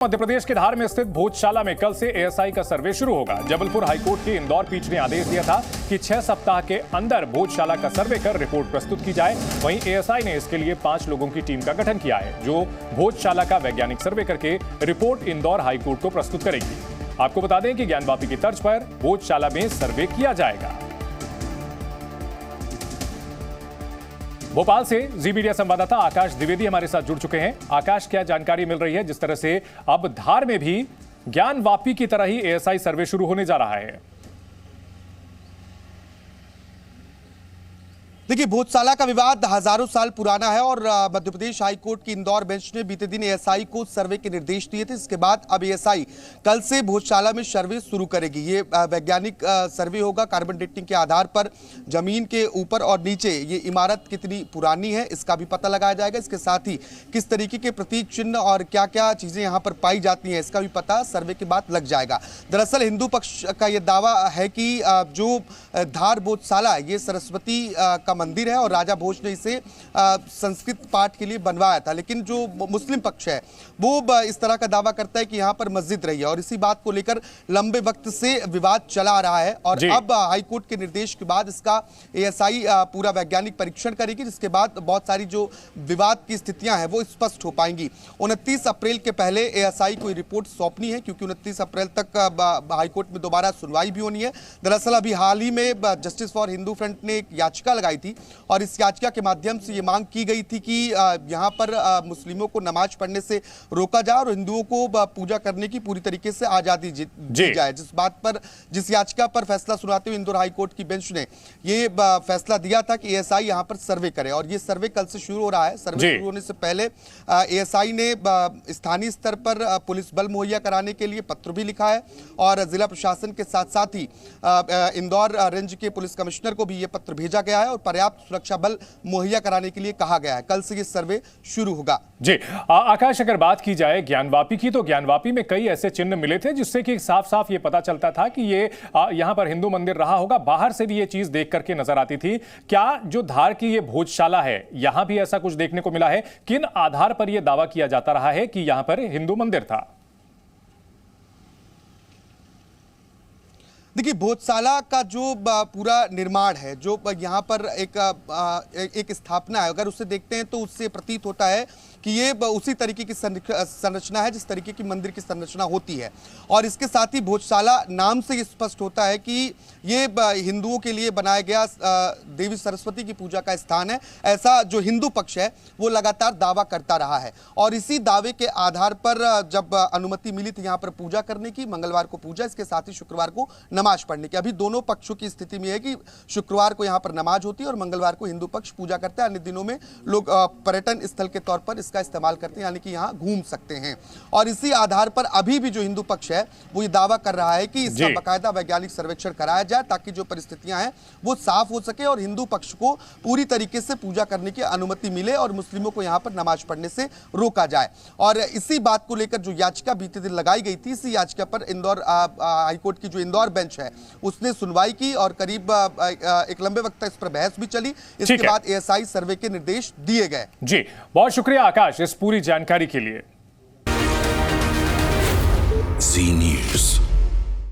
मध्य प्रदेश के धार में स्थित भोजशाला में कल से एएसआई का सर्वे शुरू होगा। जबलपुर हाईकोर्ट की इंदौर पीठ ने आदेश दिया था कि 6 सप्ताह के अंदर भोजशाला का सर्वे कर रिपोर्ट प्रस्तुत की जाए। वहीं एएसआई ने इसके लिए 5 लोगों की टीम का गठन किया है, जो भोजशाला का वैज्ञानिक सर्वे करके रिपोर्ट इंदौर हाईकोर्ट को प्रस्तुत करेगी। आपको बता दें कि ज्ञानवापी की तर्ज पर भोजशाला में सर्वे किया जाएगा। भोपाल से जी मीडिया संवाददाता आकाश द्विवेदी हमारे साथ जुड़ चुके हैं। आकाश, क्या जानकारी मिल रही है जिस तरह से अब धार में भी ज्ञानवापी की तरह ही एएसआई सर्वे शुरू होने जा रहा है? देखिए, भोजशाला का विवाद हजारों साल पुराना है और मध्य प्रदेश हाईकोर्ट की इंदौर बेंच ने बीते दिन एएसआई को सर्वे के निर्देश दिए थे। इसके बाद अब एएसआई कल से भोजशाला में सर्वे शुरू करेगी। ये वैज्ञानिक सर्वे होगा। कार्बन डेटिंग के आधार पर जमीन के ऊपर और नीचे ये इमारत कितनी पुरानी है इसका भी पता लगाया जाएगा। इसके साथ ही किस तरीके के प्रतीक चिन्ह और क्या क्या चीजें यहाँ पर पाई जाती हैं इसका भी पता सर्वे के बाद लग जाएगा। दरअसल हिंदू पक्ष का यह दावा है कि जो धार भोजशाला ये सरस्वती का मंदिर है और राजा भोज ने इसे संस्कृत पाठ के लिए बनवाया था, लेकिन जो मुस्लिम पक्ष है वो इस तरह का दावा करता है कि यहाँ पर मस्जिद रही है और इसी बात को लेकर लंबे वक्त से विवाद चला आ रहा है। और अब हाईकोर्ट के निर्देश के बाद इसका एएसआई पूरा वैज्ञानिक परीक्षण करेगी, जिसके बाद बहुत सारी जो विवाद की स्थितियां हैं वो स्पष्ट हो पाएंगी। 29 अप्रैल के पहले एएसआई को रिपोर्ट सौंपनी है, क्योंकि 29 अप्रैल तक हाईकोर्ट में दोबारा सुनवाई भी होनी है। दरअसल अभी हाल ही में जस्टिस फॉर हिंदू फ्रंट ने एक याचिका लगाई थी और इस याचिका के माध्यम से ये मांग की गई थी कि यहाँ पर मुस्लिमों को नमाज पढ़ने से रोका जाए और हिंदुओं को पूजा करने की पूरी तरीके से आजादी दी जाए। जिस याचिका पर फैसला सुनाते हुए इंदौर हाईकोर्ट की बेंच ने ये फैसला दिया था कि एएसआई यहाँ पर सर्वे करे और ये सर्वे कल से शुरू हो रहा है। सर्वे शुरू होने से पहले एएसआई ने स्थानीय स्तर पर पुलिस बल मुहैया कराने के लिए पत्र भी लिखा है और जिला प्रशासन के साथ साथ ही इंदौर रेंज के पुलिस कमिश्नर को भी ये पत्र भेजा गया है और पर्याप्त सुरक्षा बल मुहैया कराने के लिए कहा गया है। कल से ये सर्वे शुरू होगा। जी आकाश, अगर बात की जाए ज्ञानवापी की, तो ज्ञानवापी में कई ऐसे चिन्ह मिले थे जिससे कि साफ साफ ये पता चलता था कि ये यहां पर हिंदू मंदिर रहा होगा। बाहर से भी ये चीज देख करके नजर आती थी। क्या जो धार की ये भोजशाला है यहां भी ऐसा कुछ देखने को मिला है? किन आधार पर यह दावा किया जाता रहा है कि यहां पर हिंदू मंदिर था? देखिए, भोजशाला का जो पूरा निर्माण है, जो यहाँ पर एक स्थापना है, अगर उसे देखते हैं तो उससे प्रतीत होता है कि ये उसी तरीके की संरचना है जिस तरीके की मंदिर की संरचना होती है। और इसके साथ ही भोजशाला नाम से ये स्पष्ट होता है कि ये हिंदुओं के लिए बनाया गया देवी सरस्वती की पूजा का स्थान है। ऐसा जो हिंदू पक्ष है वो लगातार दावा करता रहा है और इसी दावे के आधार पर जब अनुमति मिली थी यहाँ पर पूजा करने की, मंगलवार को पूजा, इसके साथ ही शुक्रवार को नमाज पढ़ने की। अभी दोनों पक्षों की स्थिति में है कि शुक्रवार को यहाँ पर नमाज होती है और मंगलवार को हिंदू पक्ष पूजा करता है। अन्य दिनों में लोग पर्यटन स्थल के तौर पर इसका इस्तेमाल करते हैं, यानी कि यहाँ घूम सकते हैं। और इसी आधार पर अभी भी जो हिंदू पक्ष है वो ये दावा कर रहा है कि इसका बाकायदा वैज्ञानिक सर्वेक्षण कराया जाए ताकि जो परिस्थितियां हैं वो साफ हो सके और हिंदू पक्ष को पूरी तरीके से पूजा करने की अनुमति मिले और मुस्लिमों को यहाँ पर नमाज पढ़ने से रोका जाए। और इसी बात को लेकर जो याचिका बीते दिन लगाई गई थी, इसी याचिका पर इंदौर हाईकोर्ट की जो इंदौर बेंच है उसने सुनवाई की और करीब एक लंबे वक्त तक इस पर बहस भी चली। इसके बाद एएसआई सर्वे के निर्देश दिए गए। जी, बहुत शुक्रिया आकाश इस पूरी जानकारी के लिए। जी न्यूज़।